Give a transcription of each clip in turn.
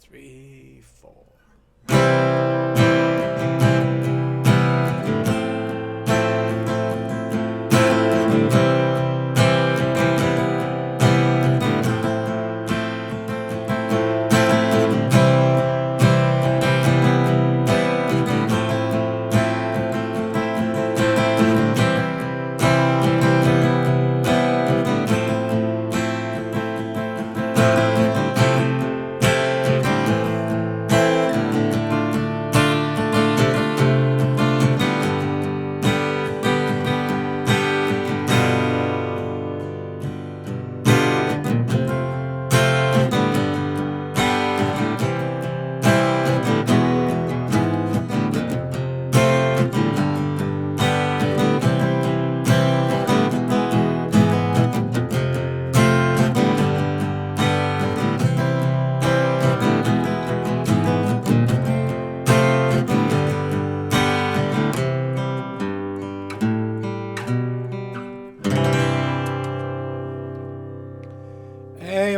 3, 4.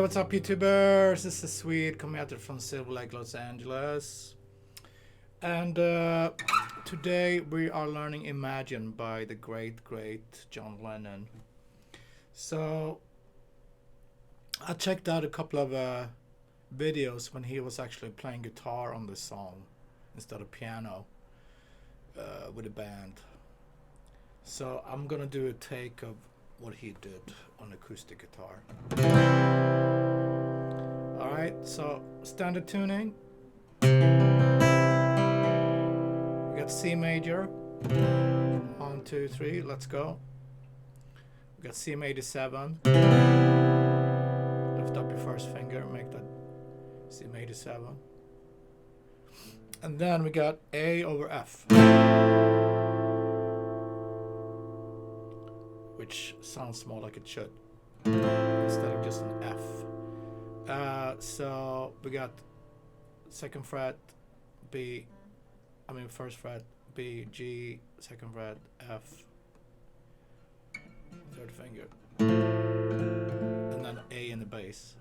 What's up, YouTubers? This is Swede coming at it from Silver Lake, Los Angeles. And today we are learning Imagine by the great John Lennon. So I checked out a couple of videos when he was actually playing guitar on this song instead of piano with a band. So I'm gonna do a take of what he did on acoustic guitar. Alright, so standard tuning. We got C major. 1, 2, 3, let's go. We got C major 7. Lift up your first finger, make that C major 7. And then we got A over F, which sounds more like it should instead of just an F. So we got second fret first fret B, G, second fret F, third finger, and then A in the bass.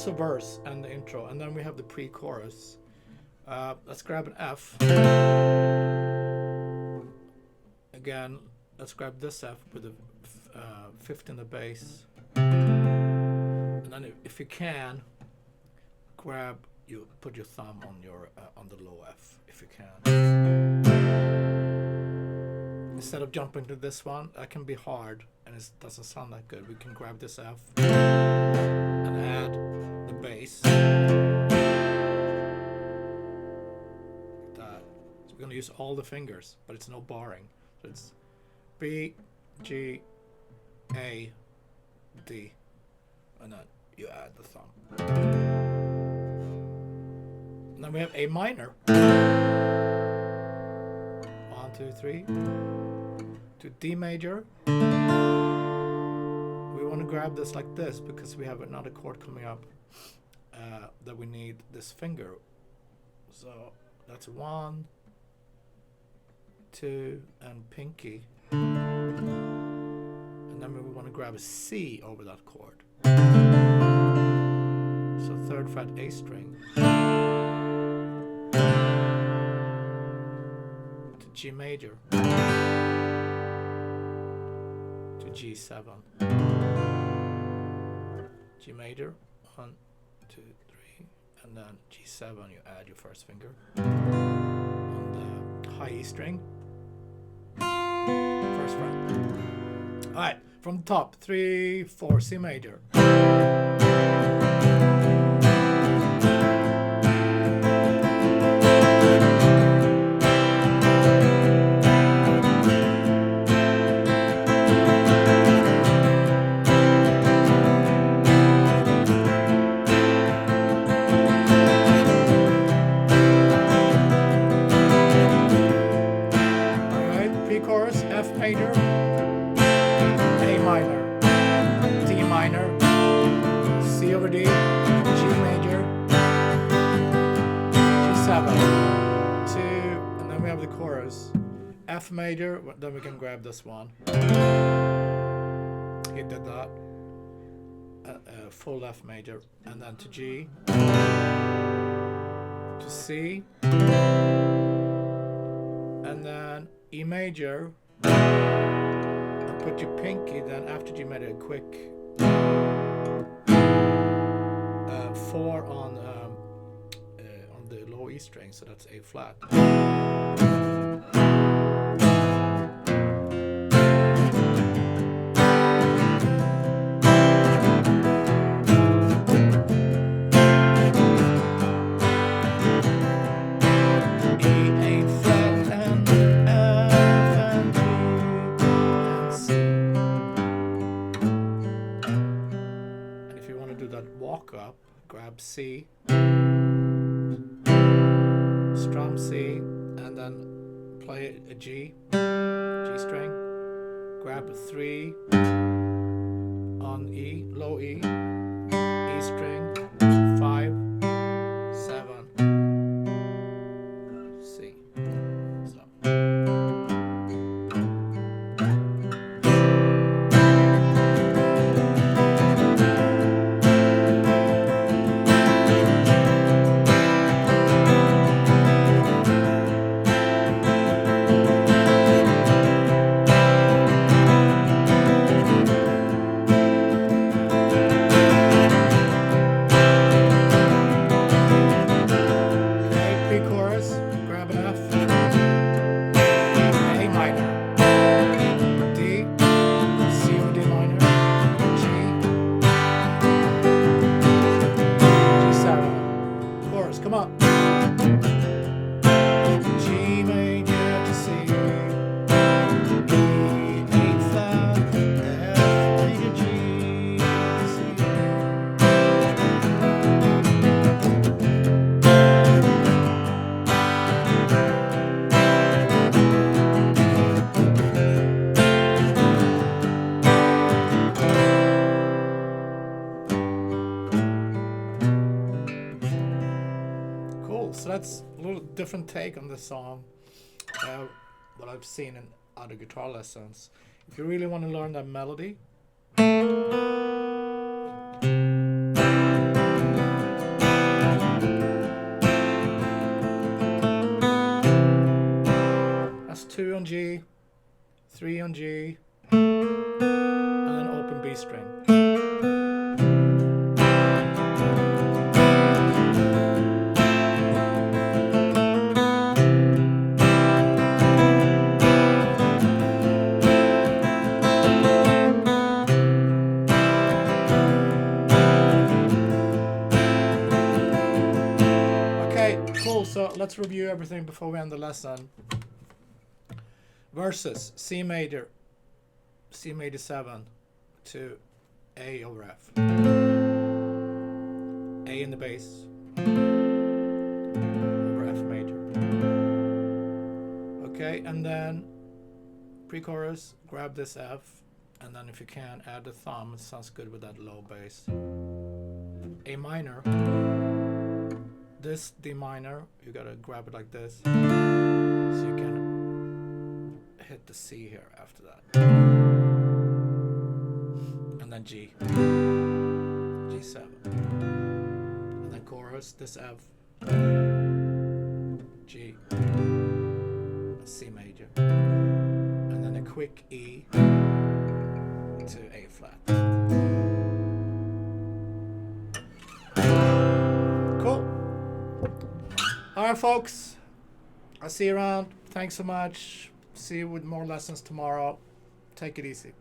The verse and the intro, and then we have the pre-chorus. Let's grab an F. Again, let's grab this F with the fifth in the bass, and then if you can, put your thumb on your on the low F if you can. Instead of jumping to this one, that can be hard and it doesn't sound that good. We can grab this F and add the bass. That. So we're going to use all the fingers, but it's no barring. So it's B, G, A, D, and then you add the thumb. And then we have A minor. 1, 2, 3. To D major. We want to grab this like this because we have another chord coming up that we need this finger. So that's 1, 2, and pinky. And then we want to grab a C over that chord. So 3rd fret A string. To G major. To G7. G major, 1, 2, 3, and then G7 you add your first finger. And then string. First fret. Alright, from the top, 3, 4, C major. Chorus, F major, A minor, D minor, C over D, G major, G7, 2, and then we have the chorus, F major, then we can grab this one. He did that, full F major, and then to G, to C, and then E major, and put your pinky then after G major, a quick 4 on the low E string, so that's A flat. Up, grab C, strum C, and then play a G string, grab a 3 on E, low E, E string, 5, 7, C. So. So that's a little different take on the song, what I've seen in other guitar lessons. If you really want to learn that melody, that's 2 on G, 3 on G, and then open B string. So let's review everything before we end the lesson. Verses, C major 7 to A over F. A in the bass over F major. Okay, and then pre-chorus, grab this F, and then if you can, add the thumb. It sounds good with that low bass. A minor. This D minor, you gotta grab it like this, so you can hit the C here after that, and then G, G7, and then chorus, this F, G, C major, and then a quick E to A flat. Cool. Alright folks, I'll see you around. Thanks so much. See you with more lessons tomorrow. Take it easy.